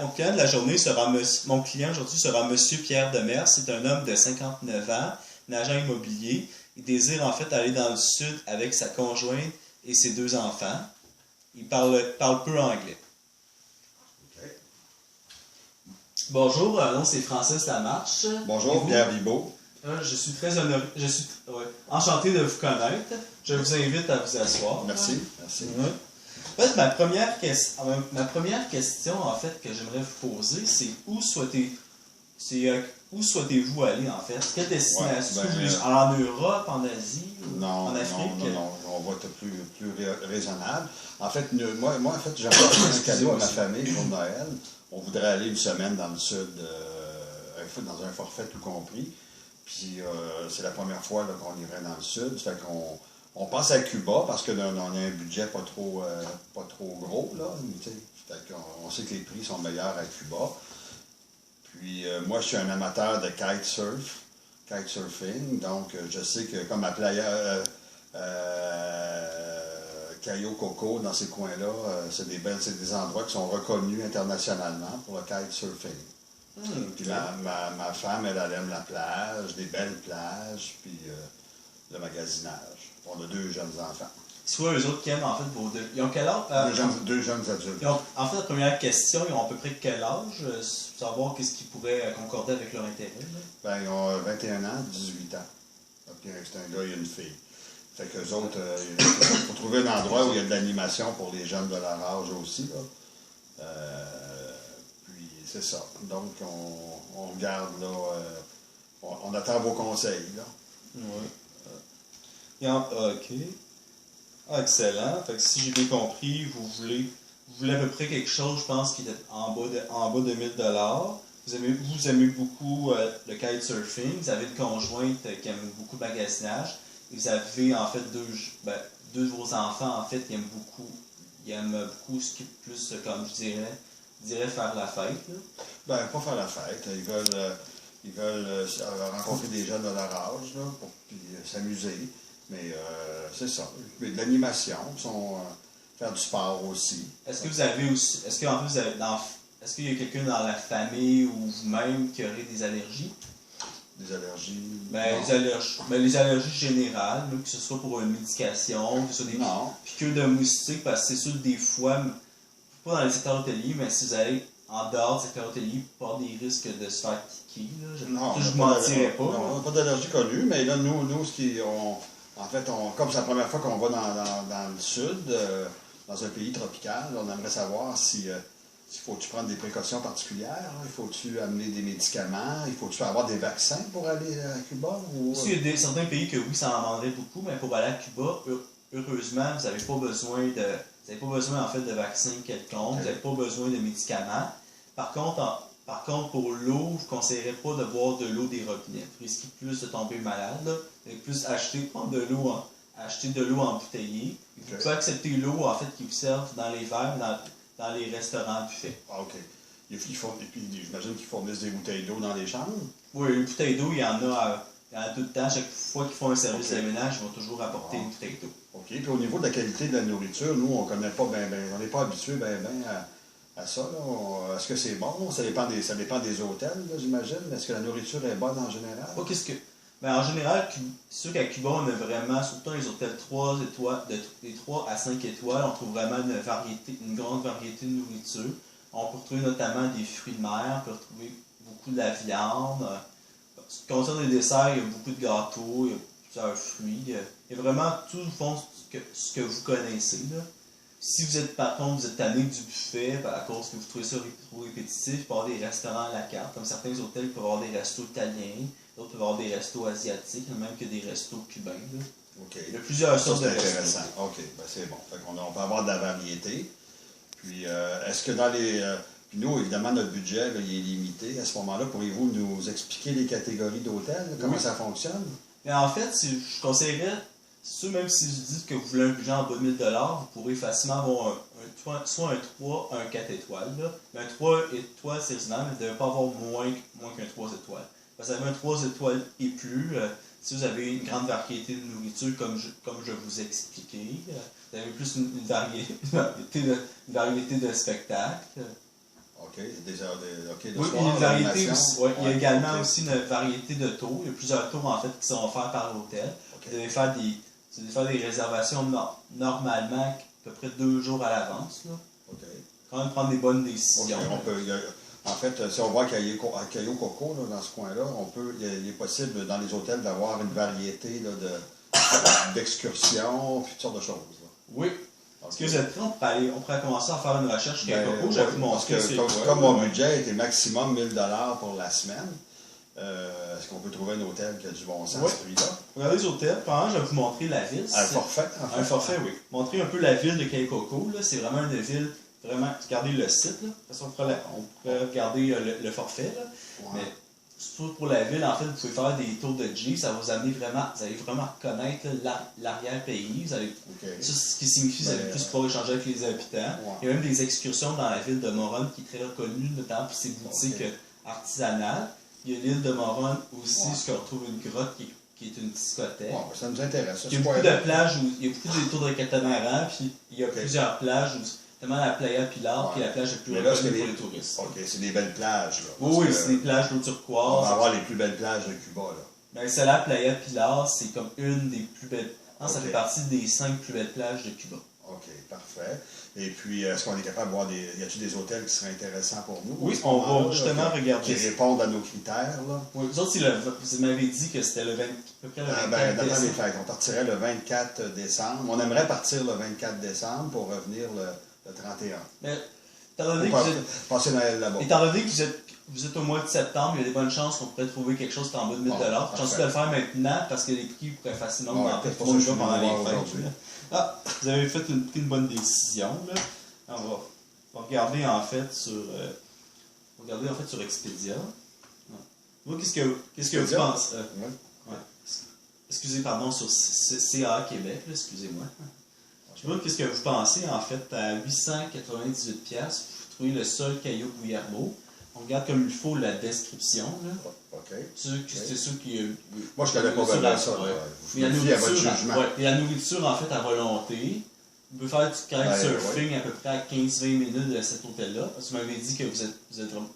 Mon client de la journée sera mon client aujourd'hui sera Monsieur Pierre Demers. C'est un homme de 59 ans, un agent immobilier. Il désire en fait aller dans le sud avec sa conjointe et ses 2 enfants. Il parle peu anglais. Okay. Bonjour, mon nom c'est Francis Lamarche. Bonjour, Pierre Bibeau. Je suis très honoré, enchanté de vous connaître. Je vous invite à vous asseoir. Merci. Merci. Ouais. En fait, ma première question en fait que j'aimerais vous poser, c'est où souhaitez-vous aller en fait? Quelle destination? En Europe, en Asie, non, en Afrique? Non, on va être plus raisonnable. En fait, moi en fait, j'aimerais faire un cadeau à ma famille pour Noël. On voudrait aller une semaine dans le sud, dans un forfait tout compris. Puis c'est la première fois là, qu'on irait dans le sud. Ça fait qu'on passe à Cuba parce qu'on a un budget pas trop gros. Là. On sait que les prix sont meilleurs à Cuba. Puis moi, je suis un amateur de kitesurfing. Donc, je sais que comme à Playa Cayo Coco, dans ces coins-là, c'est des endroits qui sont reconnus internationalement pour le kitesurfing. Puis ma femme, elle aime la plage, des belles plages, puis le magasinage. On a 2 jeunes enfants. Soit eux autres qui aiment en fait vos deux. Ils ont quel âge? Deux jeunes adultes. En fait, la première question, ils ont à peu près quel âge? Savoir qu'est-ce qui pourrait concorder avec leur intérêt. Ben, ils ont 21 ans, 18 ans. Donc, c'est un gars et une fille. Fait qu'eux autres, il faut trouver un endroit où il y a de l'animation pour les jeunes de leur âge aussi. Là. Puis c'est ça. Donc, on garde là. On attend vos conseils. Là. Oui. OK. Ah, excellent. Fait que si j'ai bien compris, vous voulez à peu près quelque chose, je pense, qui est en bas de 1000 $. Vous aimez beaucoup le kitesurfing. Vous avez une conjointe qui aime beaucoup le magasinage. Et vous avez en fait deux de vos enfants en fait qui aiment beaucoup ce qui est plus comme je dirais faire la fête. Là. Ben, pas faire la fête. Ils veulent rencontrer des jeunes de leur âge là, pour s'amuser. Mais c'est ça. Mais de l'animation, faire du sport aussi. Est-ce qu'il y a quelqu'un dans la famille ou vous-même qui aurait des allergies? Des allergies? Les allergies générales, là, que ce soit pour une médication, que ce soit des piqûres de moustiques, parce que c'est sûr que des fois, pas dans le secteur hôtelier, mais si vous allez en dehors du secteur hôtelier, pas des risques de se faire piquer. Je ne mentirais pas. Non, on n'a pas d'allergie connue, mais là, nous comme c'est la première fois qu'on va dans le sud, dans un pays tropical, on aimerait savoir s'il faut-tu prendre des précautions particulières, il faut-tu amener des médicaments, il faut-tu avoir des vaccins pour aller à Cuba? Il y a certains pays que oui, ça en demanderait beaucoup, mais pour aller à Cuba, heureusement, vous n'avez pas besoin en fait de vaccins quelconques, vous n'avez pas besoin de médicaments. Par contre, pour l'eau, je ne conseillerais pas de boire de l'eau des robinets. Vous risquez plus de tomber malade. Là. Vous allez plus acheter de l'eau embouteillée. Vous pouvez accepter l'eau en fait qui vous servent dans les verres, dans les restaurants buffets. Ah, OK. Et puis, j'imagine qu'ils fournissent des bouteilles d'eau dans les chambres? Oui, une bouteille d'eau, il y en a tout le temps. Chaque fois qu'ils font un service de ménage, ils vont toujours apporter une bouteille d'eau. OK. Puis au niveau de la qualité de la nourriture, nous, on ne connaît pas on n'est pas habitué à ça. Est-ce que c'est bon? Ça dépend des hôtels, là, j'imagine. Est-ce que la nourriture est bonne en général? En général, c'est sûr qu'à Cuba, on a vraiment, surtout dans les hôtels 3 étoiles, des 3 à 5 étoiles, on trouve vraiment une grande variété de nourriture. On peut retrouver notamment des fruits de mer, on peut retrouver beaucoup de la viande. Ce qui concerne les desserts, il y a beaucoup de gâteaux, il y a plusieurs fruits. Il y a vraiment tout au fond ce que vous connaissez. Là. Si vous êtes par contre, vous êtes tanné du buffet, à cause que vous trouvez ça trop répétitif, il peut y avoir des restaurants à la carte. Comme certains hôtels peuvent avoir des restos italiens, d'autres peuvent avoir des restos asiatiques, même que des restos cubains. Là. Okay. Il y a plusieurs sortes de restos. C'est intéressant. OK, c'est bon. On peut avoir de la variété. Puis, est-ce que dans les... puis nous, évidemment, notre budget, là, il est limité. À ce moment-là, pourriez-vous nous expliquer les catégories d'hôtels, comment ça fonctionne? Mais en fait, je conseillerais... C'est sûr, même si vous dites que vous voulez un budget en bas de 1000 $, vous pourrez facilement avoir soit un 3, un 4 étoiles. Là. Mais un 3 étoiles, c'est raisonnable, mais vous ne devez pas avoir moins qu'un 3 étoiles. Parce que vous avez un 3 étoiles et plus, si vous avez une grande variété de nourriture, comme je vous ai expliqué, vous avez plus une variété de spectacles. OK. OK. OK, le Oui, soir, il y a une variété l'animation. aussi. Ouais, il y a Ouais, également OK. aussi une variété de tours. Il y a plusieurs tours en fait qui sont offerts par l'hôtel. OK. Vous devez faire des réservations normalement à peu près 2 jours à l'avance. Là. OK. Quand même prendre des bonnes OK, décisions. en fait, si on voit qu'à Cayo Coco, là, dans ce coin-là, il est possible dans les hôtels d'avoir une variété là, d'excursions, puis toutes sortes de choses. Là. Oui. Est-ce que vous êtes prêts? On pourrait commencer à faire une recherche chez Coco. Oui, Je vais vous parce montrer. que comme mon budget était maximum 1000 $ pour la semaine, est-ce qu'on peut trouver un hôtel qui a du bon sens à ce prix-là? Regardez les hôtels. Pendant, je vais vous montrer la ville. Un forfait, en fait. Un forfait, oui. Montrer un peu la ville de Cayo Coco. C'est vraiment une ville. Vraiment, regardez le site. Là. De toute façon, on pourrait regarder le forfait. Là. Ouais. Mais surtout pour la ville, en fait, vous pouvez faire des tours de Jeep. Ça va vous amener vraiment. Vous allez vraiment reconnaître l'arrière-pays. Vous allez. Okay. Ça, ce qui signifie que vous allez plus pouvoir échanger avec les habitants. Ouais. Il y a même des excursions dans la ville de Moronne qui est très reconnue, notamment pour ses boutiques artisanales. Il y a l'île de Moronne aussi, où on retrouve une grotte qui est une discothèque. Ouais, ça nous intéresse. Il y a beaucoup de plages où il y a beaucoup de tours de catamaran, puis il y a plusieurs plages où notamment la Playa Pilar, qui est la plage la plus reconnue pour les touristes. OK, c'est des belles plages. Là, Oui, c'est des plages d'eau turquoise. On va avoir les plus belles plages de Cuba. Là. Ben, c'est la Playa Pilar, c'est comme une des plus belles. Non, ça fait partie des 5 plus belles plages de Cuba. OK, parfait. Et puis, est-ce qu'on est capable de voir y a-t-il des hôtels qui seraient intéressants pour nous? Oui, on va justement regarder. Qui répondent à nos critères, là. Oui, vous autres, vous m'avez dit que c'était à peu près le 24 dans décembre. les fêtes, on partirait le 24 décembre. On aimerait partir le 24 décembre pour revenir le 31. Mais, étant donné passer Noël là-bas. Étant donné que vous êtes au mois de septembre, il y a des bonnes chances qu'on pourrait trouver quelque chose en bas de 1000 $. Chanceux de le faire maintenant parce que les prix pourraient facilement augmenter pour le pendant les fêtes. Ah, vous avez fait une bonne décision. Là. On va regarder en fait sur Expedia. Vous, qu'est-ce que vous pensez? Excusez, pardon, sur CA Québec, là, excusez-moi. Je vois qu'est-ce que vous pensez, en fait, à 898$, vous trouvez le sol Cayo Guillermo. On regarde comme il faut la description. Là. OK. C'est sûr qui. Moi, je ne connais pas bien ça. Il y a la nourriture, en fait, à volonté. Vous pouvez faire du kitesurfing à peu près à 15-20 minutes de cet hôtel-là. Parce que vous m'avez dit que vous êtes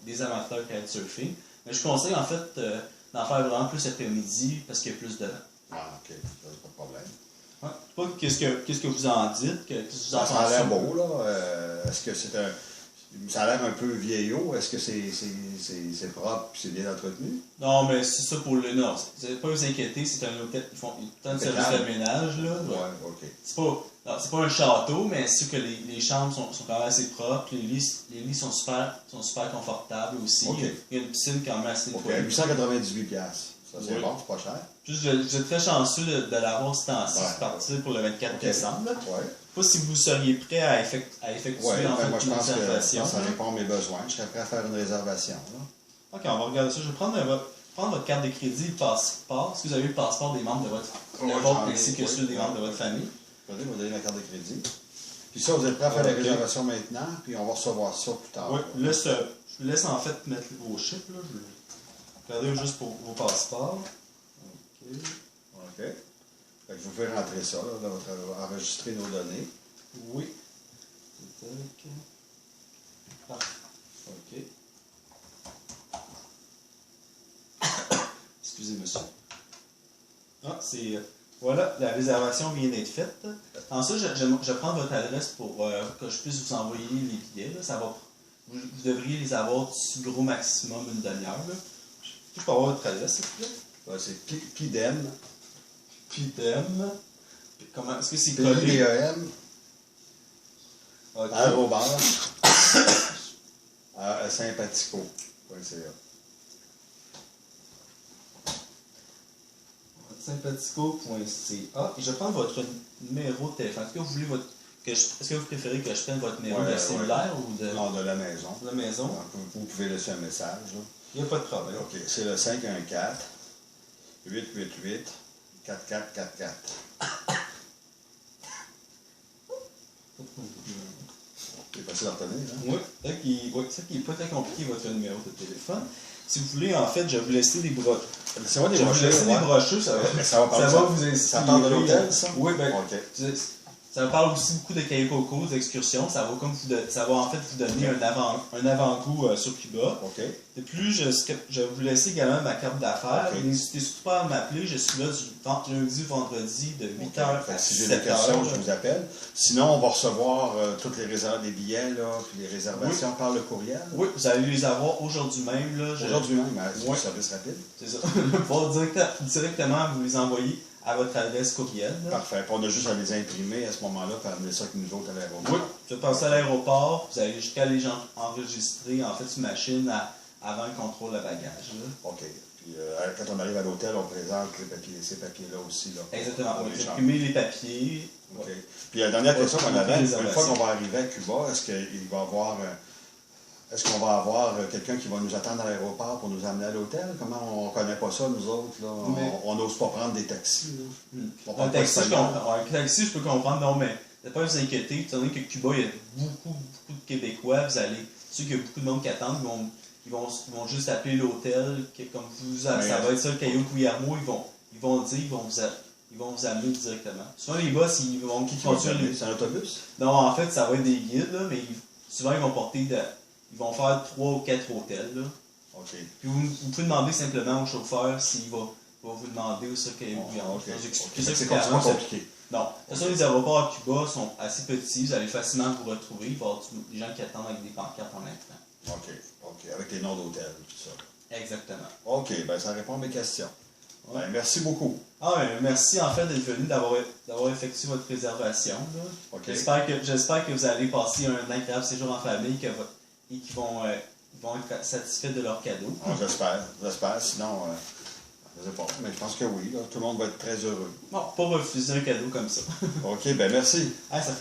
des amateurs de kitesurfing. Mais je conseille, en fait, d'en faire vraiment plus après-midi parce qu'il y a plus de vent. Ah, OK. Pas de problème. Ouais. Je sais pas qu'est-ce que vous en dites. Ça a l'air beau, là. Est-ce que c'est un... Ça a l'air un peu vieillot. Est-ce que c'est propre et c'est bien entretenu? Non, mais c'est ça pour le Nord. Vous n'allez pas vous inquiéter, c'est un hôtel. Ils font tant de services de ménage. Là. Ouais, OK. C'est pas un château, mais c'est sûr que les chambres sont quand même assez propres. Les lits sont super confortables aussi. Okay. Il y a une piscine quand même assez nettoyée. OK, 898$. Ça, c'est bon, c'est pas cher. Juste, vous êtes très chanceux de l'avoir ce temps-ci, de partir pour le 24 décembre. Là. Ouais. Je ne sais pas si vous seriez prêt à effectuer en fait, moi, je une pense réservation. que ça répond à mes besoins. Je serais prêt à faire une réservation. Là. OK, on va regarder ça. Je vais prendre votre carte de crédit, le passeport. Est-ce que vous avez le passeport des membres de votre vôtre ainsi que celui des membres de votre famille? Attendez, vous donner la carte de crédit. Puis ça, vous êtes prêt à faire la réservation maintenant, puis on va recevoir ça plus tard. Oui, je vous laisse en fait mettre vos chips. Là. Regardez juste pour vos passeports. OK. OK. Fait que vous pouvez rentrer ça, là, enregistrer nos données. Oui. Ah, OK. Excusez, monsieur. Ah, c'est... Voilà, la réservation vient d'être faite. Ensuite, je prends votre adresse pour que je puisse vous envoyer les billets. Là. Vous devriez les avoir du gros maximum une demi-heure. Je peux avoir votre adresse, s'il vous plaît? Ouais, c'est Pidem. Pidem. Comment est-ce que c'est collé? P-I-D-E-M. Okay. sympathico.ca. sympathico.ca. Et je prends votre numéro de téléphone. Est-ce que vous voulez est-ce que vous préférez que je prenne votre numéro de cellulaire ou de... Non, de la maison. De la maison. Donc, vous pouvez laisser un message. Là. Il n'y a pas de problème. OK. C'est le 514-888-4444. C'est facile à retenir, hein? Oui, c'est ça qui n'est pas très compliqué, votre numéro de téléphone. Si vous voulez, en fait, je vais vous laisser des brochures. C'est des brochures, des brochures, ça va vous vous inspirer. Ça part de l'hôtel, ça? Oui, bien, OK. Ça parle aussi beaucoup de Cayo Coco, d'excursions. Ça va ça va en fait vous donner un avant-goût sur Cuba. OK. De plus, je vais vous laisser également ma carte d'affaires. Okay. N'hésitez surtout pas à m'appeler. Je suis là du lundi au vendredi de 8h à 7h. Si j'ai des questions, je vous appelle. Sinon, on va recevoir toutes les réserves des billets, là, puis les réservations par le courriel. Oui, vous allez les avoir aujourd'hui même. Aujourd'hui même, c'est un service rapide. C'est ça. Vous allez pouvoir directement vous les envoyer à votre adresse courriel. Là. Parfait. Puis on a juste à les imprimer à ce moment-là pour amener ça avec nous autres à l'aéroport. Oui, vous passez à l'aéroport, vous allez jusqu'à les enregistrer en fait sur machine avant le contrôle de bagage. Là. OK. Puis quand on arrive à l'hôtel, on présente ces papiers-là aussi. Là, exactement. On va imprimer les papiers. OK. Puis la dernière question qu'on avait, une fois qu'on va arriver à Cuba, est-ce qu'on va avoir quelqu'un qui va nous attendre à l'aéroport pour nous amener à l'hôtel? Comment on ne connaît pas ça, nous autres? Là? On n'ose pas prendre des taxis. Là. Un taxi, je peux comprendre, non, mais ne pas vous inquiéter. Étant donné que Cuba, il y a beaucoup de Québécois, ceux qu'il y a beaucoup de monde qui attendent, ils vont juste appeler l'hôtel, comme ça va être ça, le Cayo Guillermo, ils vont vous amener directement. Souvent, les boss, ils vont conduire les... C'est un autobus? Non, en fait, ça va être des guides, là, mais souvent, ils vont faire 3 ou 4 hôtels. Là. OK. Puis vous pouvez demander simplement au chauffeur s'il va vous demander où ça qu'il y a. C'est pas compliqué. Non. De toute façon, les aéroports à Cuba sont assez petits, vous allez facilement vous retrouver. Il va y avoir des gens qui attendent avec des pancartes en même temps. OK. Avec les noms d'hôtels, tout ça. Exactement. OK, ben ça répond à mes questions. Ouais. Ben, merci beaucoup. Merci en fait d'être venu, d'avoir effectué votre réservation. Là. Okay. J'espère que vous allez passer un agréable séjour en famille et qu'ils vont être satisfaits de leur cadeau. J'espère. Sinon, je ne sais pas. Mais je pense que oui. Là, tout le monde va être très heureux. Bon, pas refuser un cadeau comme ça. OK, ben merci. Ça fait